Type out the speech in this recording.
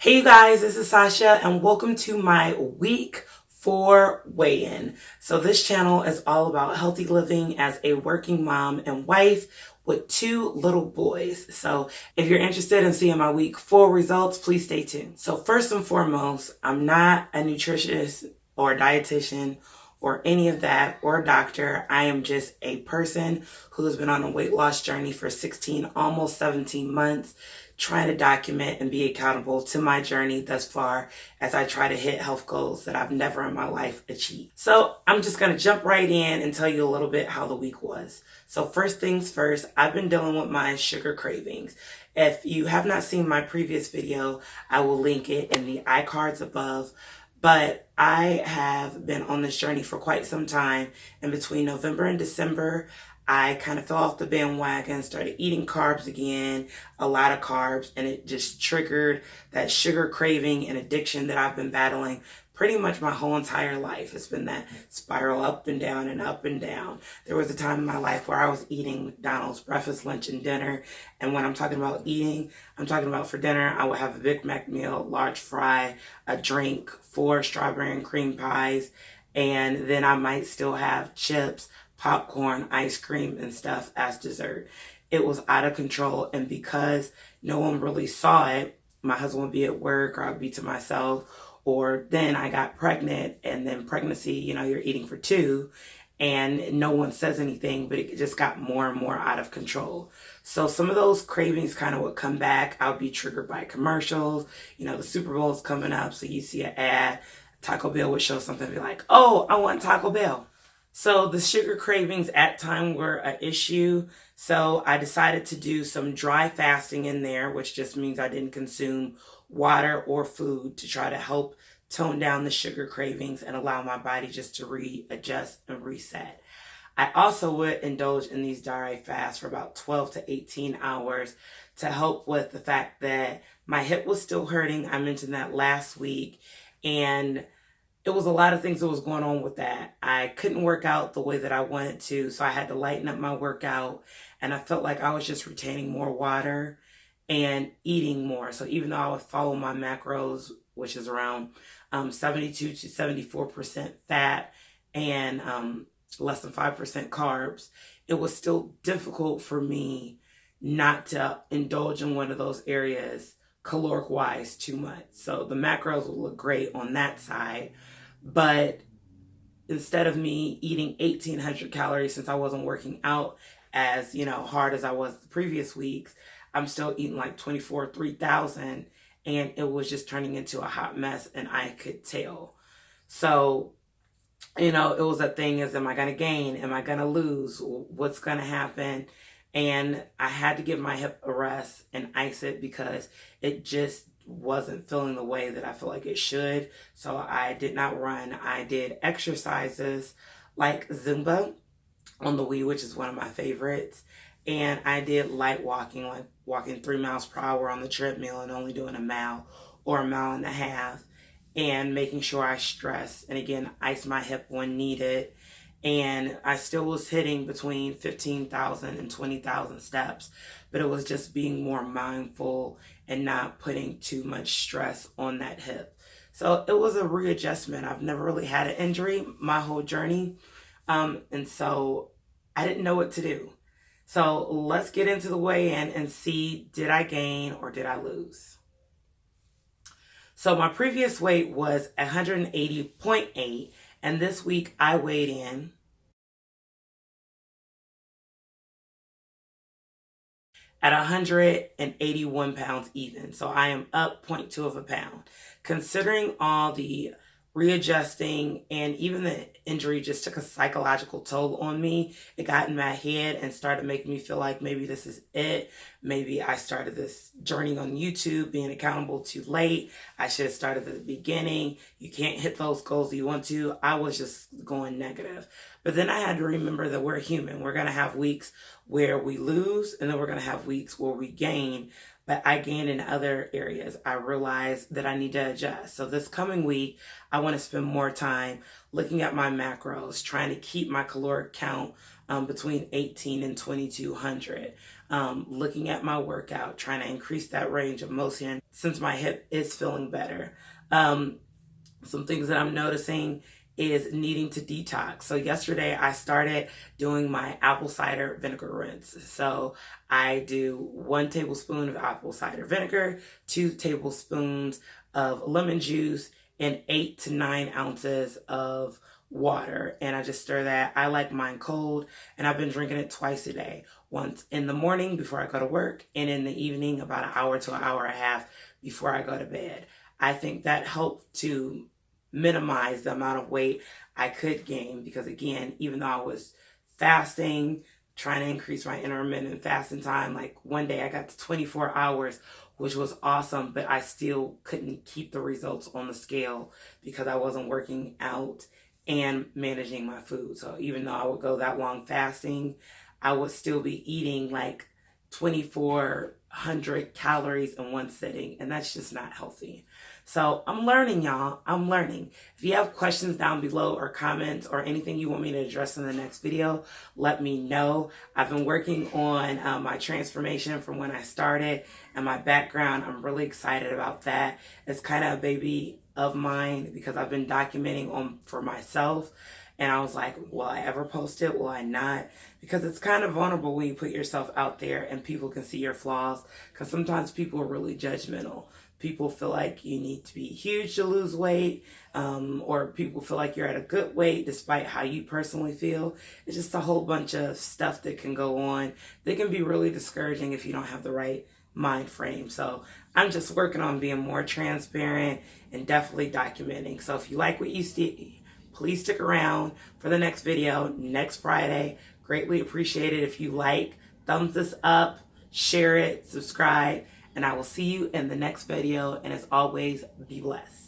Hey you guys, this is Sasha and welcome to my week 4 weigh-in. So this channel is all about healthy living as a working mom and wife with 2 little boys. So if you're interested in seeing my week 4 results, please stay tuned. So first and foremost, I'm not a nutritionist or a dietitian or any of that or a doctor. I am just a person who has been on a weight loss journey for 16, almost 17 months, trying to document and be accountable to my journey thus far as I try to hit health goals that I've never in my life achieved. So I'm just going to jump right in and tell you a little bit how the week was. So first things first, I've been dealing with my sugar cravings. If you have not seen my previous video, I will link it in the iCards above. But I have been on this journey for quite some time, and between November and December, I kind of fell off the bandwagon, started eating carbs again, a lot of carbs, and it just triggered that sugar craving and addiction that I've been battling pretty much my whole entire life. It's been that spiral up and down and up and down. There was a time in my life where I was eating McDonald's breakfast, lunch, and dinner. And when I'm talking about eating, I'm talking about for dinner, I would have a Big Mac meal, large fry, a drink, 4 strawberry and cream pies, and then I might still have chips, popcorn, ice cream, and stuff as dessert. It was out of control, and because no one really saw it, my husband would be at work or I'd be to myself, or then I got pregnant, and then pregnancy, you're eating for 2 and no one says anything, but it just got more and more out of control. So some of those cravings kind of would come back. I would be triggered by commercials. The Super Bowl is coming up, so you see an ad, Taco Bell would show something and be like, oh, I want Taco Bell. So the sugar cravings at time were an issue. So I decided to do some dry fasting in there, which just means I didn't consume water or food to try to help tone down the sugar cravings and allow my body just to readjust and reset. I also would indulge in these dry fasts for about 12 to 18 hours to help with the fact that my hip was still hurting. I mentioned that last week, and it was a lot of things that was going on with that. I couldn't work out the way that I wanted to, so I had to lighten up my workout, and I felt like I was just retaining more water and eating more. So even though I would follow my macros, which is around 72 to 74% fat and less than 5% carbs, it was still difficult for me not to indulge in one of those areas caloric wise too much. So the macros will look great on that side, but instead of me eating 1,800 calories, since I wasn't working out as hard as I was the previous weeks, I'm still eating like 3,000, and it was just turning into a hot mess, and I could tell. So it was a thing is, am I going to gain? Am I going to lose? What's going to happen? And I had to give my hip a rest and ice it because it just wasn't feeling the way that I feel like it should. So I did not run. I did exercises like Zumba on the Wii, which is one of my favorites. And I did light walking, like walking 3 miles per hour on the treadmill and only doing a mile or a mile and a half, and making sure I stress and again ice my hip when needed. And I still was hitting between 15,000 and 20,000 steps, but it was just being more mindful and not putting too much stress on that hip. So it was a readjustment. I've never really had an injury my whole journey, and so I didn't know what to do. So let's get into the weigh-in and see, did I gain or did I lose? So my previous weight was 180.8, and this week I weighed in at 181 pounds even. So I am up 0.2 of a pound. Considering all the readjusting and even the injury just took a psychological toll on me. It got in my head and started making me feel like maybe this is it. Maybe I started this journey on YouTube being accountable too late. I should have started at the beginning. You can't hit those goals you want to. I was just going negative. But then I had to remember that we're human. We're going to have weeks where we lose, and then we're going to have weeks where we gain. But I gained in other areas. I realized that I need to adjust. So this coming week, I want to spend more time looking at my macros, trying to keep my caloric count between 18 and 2,200. looking at my workout, trying to increase that range of motion since my hip is feeling better. Some things that I'm noticing is needing to detox. So yesterday I started doing my apple cider vinegar rinse. So I do 1 tablespoon of apple cider vinegar, 2 tablespoons of lemon juice, and 8 to 9 ounces of water. And I just stir that. I like mine cold, and I've been drinking it twice a day. Once in the morning before I go to work, and in the evening about an hour to an hour and a half before I go to bed. I think that helped to minimize the amount of weight I could gain, because again, even though I was fasting, trying to increase my intermittent fasting time, like one day I got to 24 hours, which was awesome, but I still couldn't keep the results on the scale because I wasn't working out and managing my food. So even though I would go that long fasting, I would still be eating like 2,400 calories in one sitting, and that's just not healthy. So I'm learning, y'all. I'm learning. If you have questions down below or comments or anything you want me to address in the next video, let me know. I've been working on my transformation from when I started and my background. I'm really excited about that. It's kind of a baby of mine because I've been documenting for myself. And I was like, will I ever post it? Will I not? Because it's kind of vulnerable when you put yourself out there and people can see your flaws. Because sometimes people are really judgmental. People feel like you need to be huge to lose weight, or people feel like you're at a good weight despite how you personally feel. It's just a whole bunch of stuff that can go on. They can be really discouraging if you don't have the right mind frame. So I'm just working on being more transparent and definitely documenting. So if you like what you see, please stick around for the next video next Friday. Greatly appreciate it if you like, thumbs this up, share it, subscribe, and I will see you in the next video. And as always, be blessed.